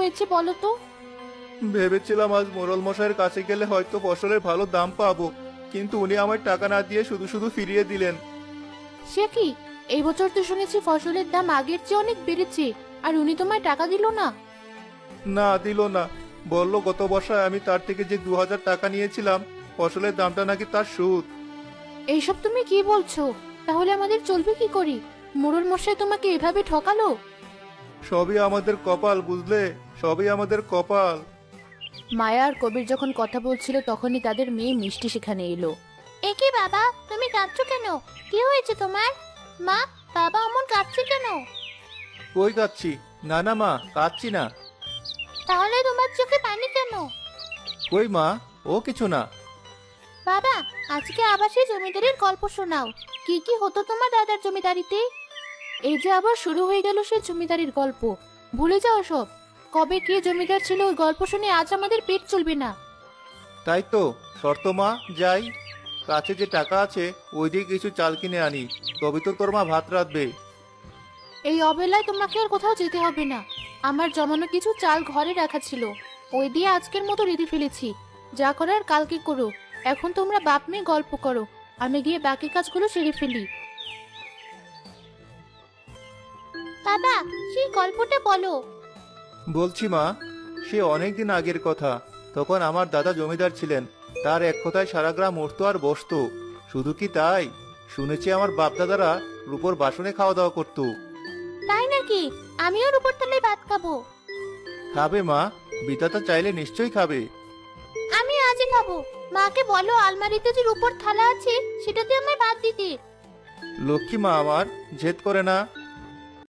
হয়েছে বলো তো? ভেবেছিলাম আজ মোড়ল মশাইয়ের কাছে গেলে হয়তো ফসলের ভালো দাম পাবো, কিন্তু উনি আমার টাকা না দিয়ে শুধু শুধু ফিরিয়ে দিলেন। সে কি? এই বছর তো শুনেছি ফসলের দাম আগের চেয়ে অনেক বেড়েছে, আর উনি তোমায় টাকা দিল না? না, দিল না। বলল গত বর্ষায় আমি তার থেকে যে 2000 টাকা নিয়েছিলাম, ফসলের দামটা নাকি তার সুদ। এইসব তুমি কি বলছো? তাহলে আমাদের চলবে কি করি? মোড়ল মশাই তোমাকে এভাবে ঠকালো? সবই আমাদের কপাল, বুঝলে? সবই আমাদের কপাল। মায়া আর কবির যখন কথা বলছিল তখনই তাদের মেয়ে মিষ্টি সেখানে এলো। এ কি বাবা, তুমি কাঁদছো কেন? কি হয়েছে তোমার? মা, বাবা অমন কাঁদছে কেন? কই কাচ্ছি? না না মা, কাচ্ছি না। তাহলে তোমার চোখে পানি কেন? কই মা, ও কিছু না। বাবা, আজকে আবার সেই জমিদারের গল্প শোনাও। কি কি হতো তোমার দাদার জমিদারিতে? এই যে আবার শুরু হয়ে গেল সেই জমিদারির গল্প। ভুলে যাও সব। কবে কে জমিদার ছিল ওই গল্প শুনে আজ আমাদের পেট চলবে না। তাই তো, শর্ত মা, যাই। কাছে যে টাকা আছে ওই দিয়ে কিছু চাল কিনে আনি, তবে তো তোর মা ভাত রাঁধবে। এই অবেলায় তোমাকে আর কোথাও যেতে হবে না। আমার জমানো কিছু চাল ঘরে রাখা ছিল, ওই দিয়ে আজকের মতো রেঁধে ফেলেছি। যা করার কালকে করো। এখন তোমরা বাপ মেয়ে গল্প করো, আমি গিয়ে বাকি কাজগুলো সেরে ফেলি। বাবা, সেই গল্পটা বলো। বলছি মা, সে অনেক দিন আগের কথা। তখন আমার দাদা জমিদার ছিলেন। তার এক কথায় সারা গ্রাম উঠতো আর বসতো। শুধু কি তাই, শুনেছি আমার বাপ দাদারা রূপোর বাসনে খাওয়া দাওয়া করতো। তাই নাকি? আমিও রূপোর তলায় ভাত খাবো। খাবে মা, বিধাতা চাইলে নিশ্চয়ই খাবে। আমি আজই খাবো। মাকে বলো আলমারিতে যে রূপোর থালা আছে সেটাতে আমায় ভাত দিতে। লক্ষ্মী মা আমার, জেদ করে না।